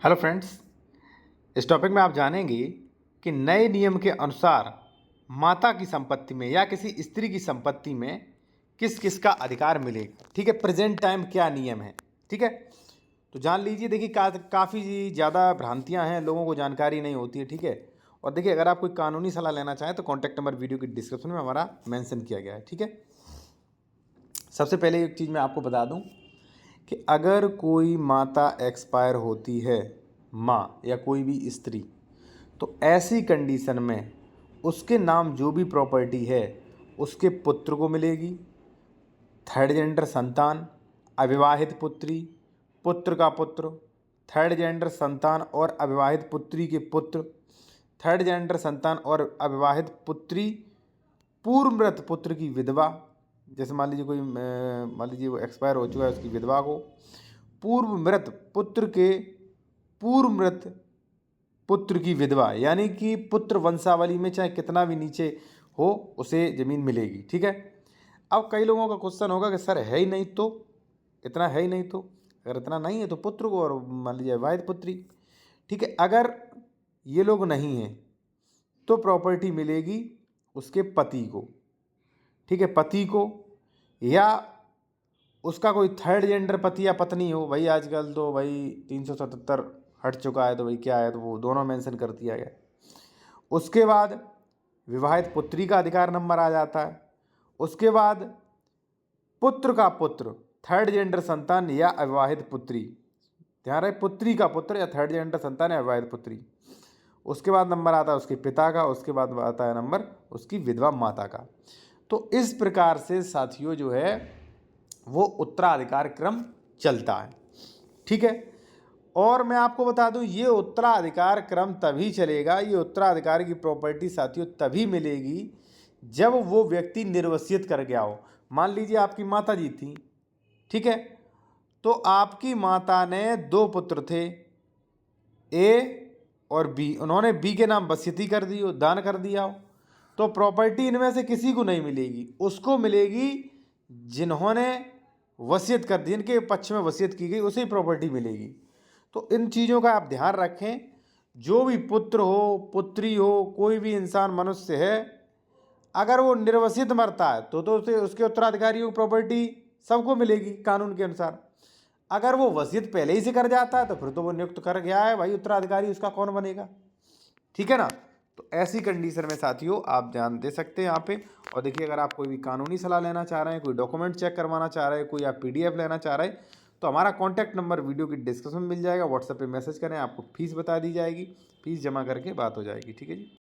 Hello friends, इस topic में आप जानेंगे कि नए नियम के अनुसार माता की संपत्ति में या किसी स्त्री की संपत्ति में किस किस का अधिकार मिलेगा। ठीक है, प्रेजेंट टाइम क्या नियम है। ठीक है, तो जान लीजिए। देखिए काफ़ी ज़्यादा भ्रांतियां हैं, लोगों को जानकारी नहीं होती है। ठीक है, और देखिए अगर आप कोई कानूनी सलाह लेना चाहें तो कॉन्टैक्ट नंबर वीडियो की डिस्क्रिप्शन में हमारा मेंशन किया गया है। ठीक है, सबसे पहले एक चीज़ मैं आपको बता दूं कि अगर कोई माता एक्सपायर होती है, माँ या कोई भी स्त्री, तो ऐसी कंडीशन में उसके नाम जो भी प्रॉपर्टी है उसके पुत्र को मिलेगी। थर्ड जेंडर संतान, अविवाहित पुत्री, पुत्र का पुत्र, थर्ड जेंडर संतान और अविवाहित पुत्री के पुत्र, थर्ड जेंडर संतान और अविवाहित पुत्री, पूर्व मृत पुत्र की विधवा, जैसे मान लीजिए मान लीजिए वो एक्सपायर हो चुका है, उसकी विधवा को, पूर्व मृत पुत्र के पूर्व मृत पुत्र की विधवा, यानी कि पुत्र वंशावली में चाहे कितना भी नीचे हो उसे ज़मीन मिलेगी। ठीक है, अब कई लोगों का क्वेश्चन होगा कि सर है ही नहीं तो, इतना है ही नहीं तो, अगर इतना नहीं है तो पुत्र को और मान लीजिए अविवाहित पुत्री। ठीक है, अगर ये लोग नहीं हैं तो प्रॉपर्टी मिलेगी उसके पति को। ठीक है, पति को, या उसका कोई थर्ड जेंडर पति या पत्नी हो। भाई आजकल तो भाई 377 हट चुका है, तो भाई क्या है, तो वो दोनों मेंशन कर दिया गया। उसके बाद विवाहित पुत्री का अधिकार नंबर आ जाता है। उसके बाद पुत्र का पुत्र, थर्ड जेंडर संतान या अविवाहित पुत्री, ध्यान रहे पुत्री का पुत्र या थर्ड जेंडर संतान या अविवाहित पुत्री। उसके बाद नंबर आता है उसके पिता का, उसके बाद आता है नंबर उसकी विधवा माता का। तो इस प्रकार से साथियों जो है वो उत्तराधिकार क्रम चलता है। ठीक है, और मैं आपको बता दूं ये उत्तराधिकार क्रम तभी चलेगा, ये उत्तराधिकार की प्रॉपर्टी साथियों तभी मिलेगी जब वो व्यक्ति निर्वसित कर गया हो। मान लीजिए आपकी माता जी थी, ठीक है, तो आपकी माता ने दो पुत्र थे, ए और बी, उन्होंने बी के नाम वसीयती कर दी हो, दान कर दिया हो, तो प्रॉपर्टी इनमें से किसी को नहीं मिलेगी, उसको मिलेगी जिन्होंने वसीयत कर दी, इनके पक्ष में वसीयत की गई उसे प्रॉपर्टी मिलेगी। तो इन चीज़ों का आप ध्यान रखें। जो भी पुत्र हो, पुत्री हो, कोई भी इंसान मनुष्य है, अगर वो निर्वसित मरता है तो उसे उसके उत्तराधिकारियों को प्रॉपर्टी सबको मिलेगी कानून के अनुसार। अगर वो वसीयत पहले ही से कर जाता है तो फिर तो वो नियुक्त कर गया है भाई, उत्तराधिकारी उसका कौन बनेगा। ठीक है ना, तो ऐसी कंडीशन में साथियों आप ध्यान दे सकते हैं यहाँ पे। और देखिए अगर आप कोई भी कानूनी सलाह लेना चाह रहे हैं, कोई डॉक्यूमेंट चेक करवाना चाह रहे हैं, कोई आप पीडीएफ लेना चाह रहे हैं, तो हमारा कॉन्टैक्ट नंबर वीडियो की डिस्क्रिप्शन में मिल जाएगा। व्हाट्सएप पे मैसेज करें, आपको फीस बता दी जाएगी, फीस जमा करके बात हो जाएगी। ठीक है जी।